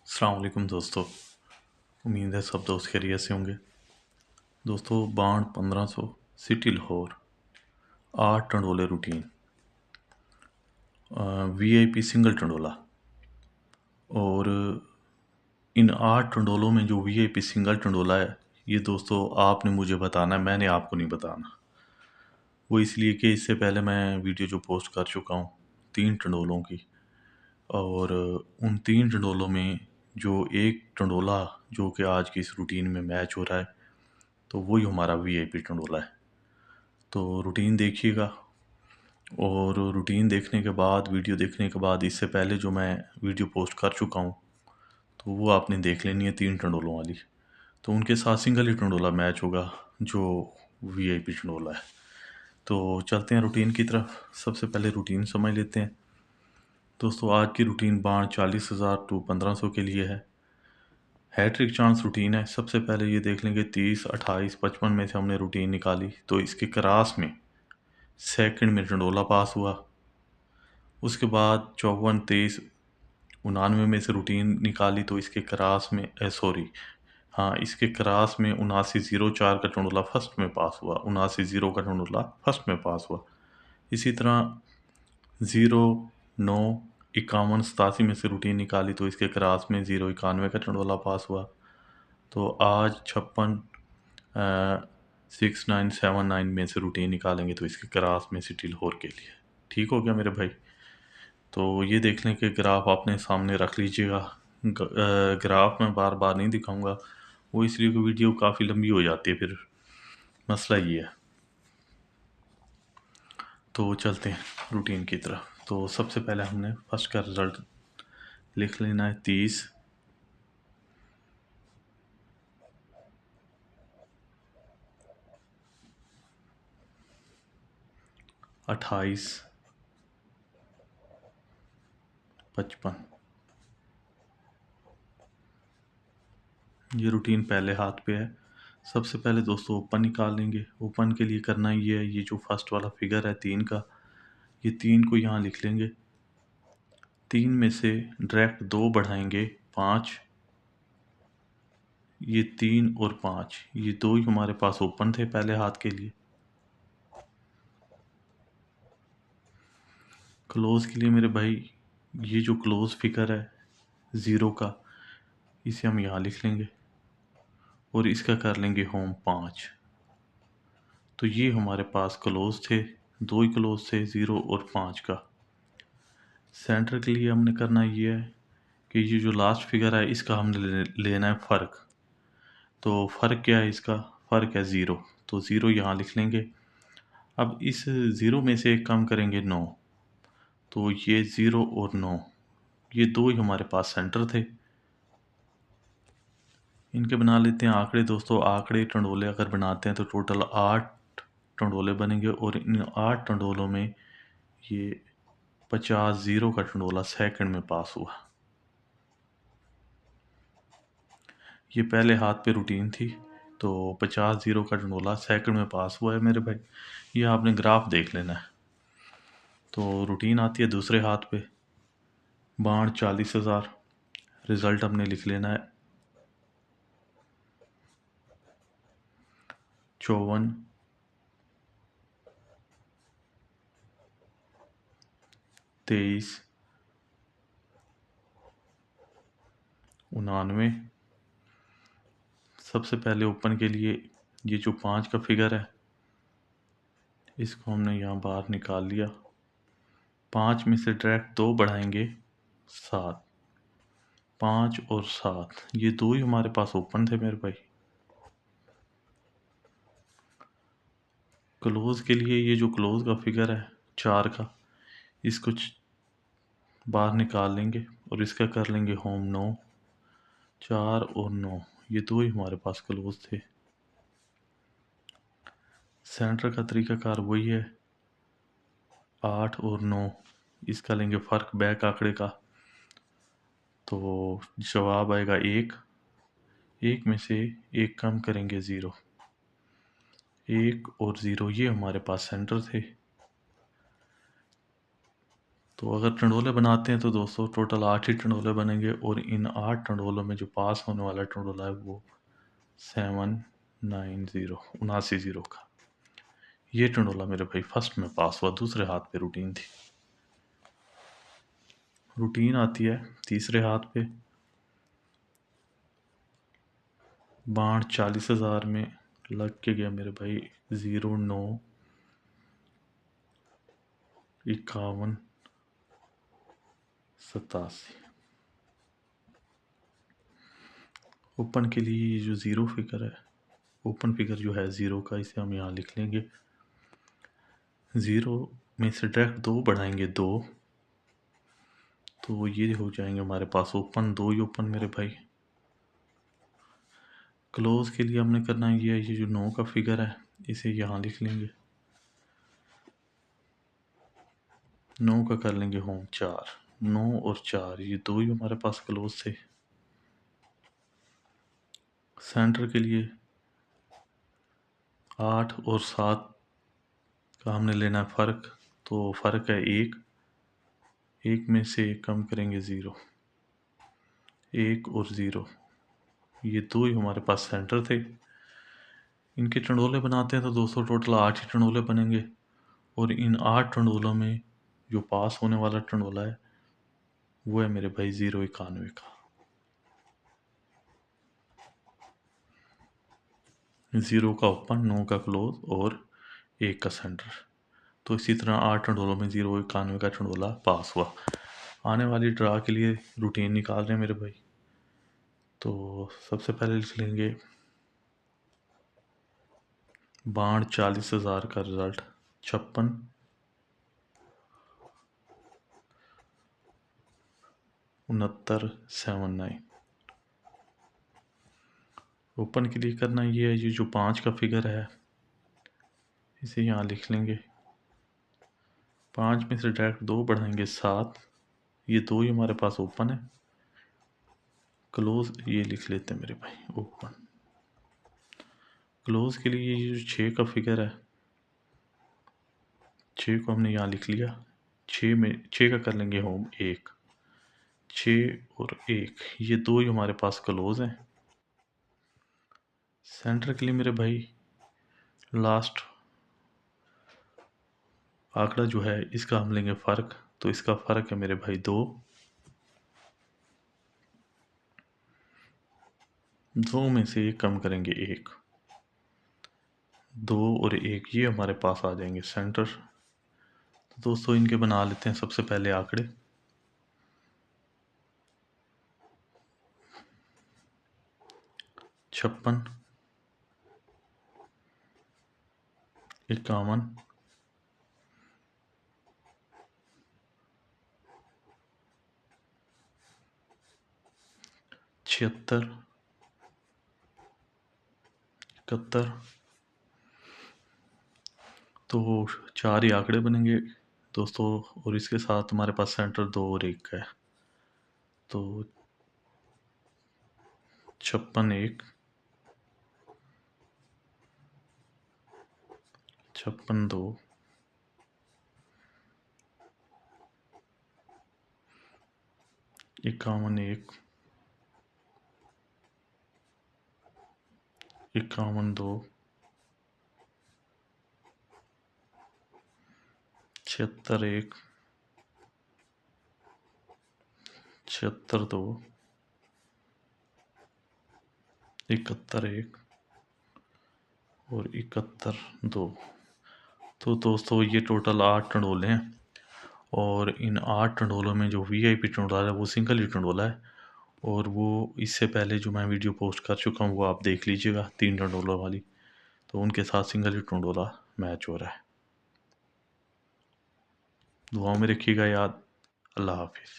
अस्सलाम वालेकुम दोस्तों। उम्मीद है सब दोस्त खैरियत से होंगे। दोस्तों, बांड 1500 सिटी लाहौर 8 टंडोले रूटीन वीआईपी सिंगल टंडोला। और इन 8 टंडोलों में जो वीआईपी सिंगल टंडोला है, ये दोस्तों आपने मुझे बताना है, मैंने आपको नहीं बताना। वो इसलिए कि इससे पहले मैं वीडियो जो पोस्ट कर चुका हूँ 3 टंडोलों की, और उन 3 टंडोलों में जो एक टंडोला जो कि आज की इस रूटीन में मैच हो रहा है, तो वही हमारा वीआईपी टंडोला है। तो रूटीन देखिएगा, और रूटीन देखने के बाद, वीडियो देखने के बाद, इससे पहले जो मैं वीडियो पोस्ट कर चुका हूँ तो वो आपने देख लेनी है 3 टंडोलों वाली। तो उनके साथ सिंगल ही टंडोला मैच होगा जो वीआईपी टंडोला है। तो चलते हैं रूटीन की तरफ। सबसे पहले रूटीन समझ लेते हैं। दोस्तों, आज की रूटीन बाण 40,000 टू 1500 के लिए है। हैट्रिक चांस रूटीन है। सबसे पहले ये देख लेंगे 30, 28, 55 में से हमने रूटीन निकाली, तो इसके क्रॉस में सेकंड में टंडोला पास हुआ। उसके बाद 54, 23, 99 में से रूटीन निकाली, तो इसके क्रॉस में इसके क्रॉस में 7904 का टंडोला फर्स्ट में पास हुआ। 79 का टंडोला फर्स्ट में पास हुआ। इसी तरह 0, 9, 51, 87 में से रूटीन निकाली, तो इसके क्रॉस में 091 का टंडोला पास हुआ। तो आज 56, 69, 79 में से रूटीन निकालेंगे, तो इसके क्रॉस में सिटी लाहौर के लिए। ठीक हो गया मेरे भाई। तो ये देख लें कि ग्राफ आपने सामने रख लीजिएगा। ग्राफ मैं बार बार नहीं दिखाऊंगा, वो इसलिए कि वीडियो काफ़ी लंबी हो जाती है फिर। मसला ये है। तो चलते हैं रूटीन की तरफ। तो सबसे पहले हमने फर्स्ट का रिज़ल्ट लिख लेना है 30, 28, 55। ये रूटीन पहले हाथ पे है। सबसे पहले दोस्तों ओपन निकाल लेंगे। ओपन के लिए करना ये है, ये जो फर्स्ट वाला फिगर है 3 का, ये 3 को यहाँ लिख लेंगे। 3 में से डायरेक्ट 2 बढ़ाएंगे 5। ये 3 और 5, ये दो ही हमारे पास ओपन थे पहले हाथ के लिए। क्लोज के लिए मेरे भाई, ये जो क्लोज फिगर है 0 का, इसे हम यहाँ लिख लेंगे और इसका कर लेंगे होम 5। तो ये हमारे पास क्लोज थे, दो ही क्लोज थे, 0 और 5 का। सेंटर के लिए हमने करना ये है कि ये जो लास्ट फिगर है इसका हमने लेना है फ़र्क। तो फ़र्क क्या है इसका? फ़र्क है 0। तो 0 यहाँ लिख लेंगे। अब इस 0 में से एक कम करेंगे 9, तो ये 0 और 9, ये दो ही हमारे पास सेंटर थे। इनके बना लेते हैं आंकड़े। दोस्तों, आंकड़े टंडोले अगर बनाते हैं तो टोटल 8 टंडोले बनेंगे, और इन 8 टंडोलों में ये 50 0 का टंडोला सेकंड में पास हुआ। ये पहले हाथ पे रूटीन थी, तो 50 0 का टंडोला सेकंड में पास हुआ है मेरे भाई। ये आपने ग्राफ देख लेना है। तो रूटीन आती है दूसरे हाथ पे। बाण 40,000, रिज़ल्ट हमने लिख लेना है 54, 23, 99। सबसे पहले ओपन के लिए ये जो 5 का फिगर है, इसको हमने यहाँ बाहर निकाल लिया। 5 में से डायरेक्ट 2 बढ़ाएंगे 7। 5 और 7, ये दो ही हमारे पास ओपन थे मेरे भाई। क्लोज के लिए ये जो क्लोज का फिगर है 4 का, इसको बाहर निकाल लेंगे और इसका कर लेंगे होम 9। 4 और 9, ये दो ही हमारे पास क्लोज थे। सेंटर का तरीकाकार वही है, 8 और 9, इसका लेंगे फ़र्क बैक आंकड़े का, तो जवाब आएगा 1। 1 में से एक कम करेंगे 0। 1 और 0, ये हमारे पास सेंटर थे। तो अगर टंडोले बनाते हैं तो दोस्तों टोटल 8 ही टंडोले बनेंगे, और इन 8 टंडोलों में जो पास होने वाला टंडोला है वो 790 79 जीरो का। ये टंडोला मेरे भाई फर्स्ट में पास हुआ। दूसरे हाथ पे रूटीन थी। रूटीन आती है तीसरे हाथ पे। बाण 40,000 में लग के गया मेरे भाई 09 51 87। ओपन के लिए ये जो ज़ीरो फिगर है, ओपन फिगर जो है ज़ीरो का, इसे हम यहाँ लिख लेंगे। ज़ीरो में से डायरेक्ट दो बढ़ाएंगे दो, तो ये हो जाएंगे हमारे पास ओपन, दो ही ओपन मेरे भाई। क्लोज के लिए हमने करना है ये जो 9 का फिगर है इसे यहाँ लिख लेंगे। 9 का कर लेंगे होम 4। 9 और 4 ये दो ही हमारे पास क्लोज थे। सेंटर के लिए 8 और 7 का हमने लेना है फ़र्क, तो फ़र्क है एक। एक में से एक कम करेंगे ज़ीरो। एक और ज़ीरो ये दो ही हमारे पास सेंटर थे। इनके टंडोले बनाते हैं तो दोस्तों टोटल 8 ही टंडोले बनेंगे, और इन 8 टंडोलों में जो पास होने वाला टंडोला है वो है मेरे भाई 091 का। 0 का ओपन, 9 का क्लोज और 1 का सेंटर। तो इसी तरह 8 टंडोलों में 091 का टंडोला पास हुआ। आने वाली ड्रा के लिए रूटीन निकाल रहे हैं मेरे भाई। तो सबसे पहले लिख लेंगे बाण 40,000 का रिजल्ट 56 6979। ओपन के लिए करना ये है, ये जो 5 का फिगर है इसे यहाँ लिख लेंगे। 5 में से डायरेक्ट दो बढ़ाएंगे 7, ये दो ही हमारे पास ओपन है। क्लोज ये लिख लेते हैं मेरे भाई ओपन। क्लोज के लिए ये जो 6 का फिगर है, 6 को हमने यहाँ लिख लिया। 6 का कर लेंगे होम 1। 6 और 1 ये दो ही हमारे पास क्लोज हैं। सेंटर के लिए मेरे भाई लास्ट आंकड़ा जो है इसका हम लेंगे फ़र्क, तो इसका फ़र्क है मेरे भाई 2। 2 में से एक कम करेंगे 1। 2 और 1 ये हमारे पास आ जाएंगे सेंटर। तो दोस्तों इनके बना लेते हैं सबसे पहले आंकड़े। 56 51 76 71। तो 4 ही आंकड़े बनेंगे दोस्तों, और इसके साथ हमारे पास सेंटर 2 और 1 का है। तो 56 1 56 2 51 1 51 2 76 1 76 2 71 1 और 71 2। तो दोस्तों ये टोटल 8 टंडोले हैं, और इन 8 टंडोलों में जो वीआईपी टंडोला है वो सिंगल ही टंडोला है, और वो इससे पहले जो मैं वीडियो पोस्ट कर चुका हूँ वो आप देख लीजिएगा 3 टंडोलों वाली। तो उनके साथ सिंगल ही टंडोला मैच हो रहा है। दुआओं में रखिएगा याद। अल्लाह हाफिज़।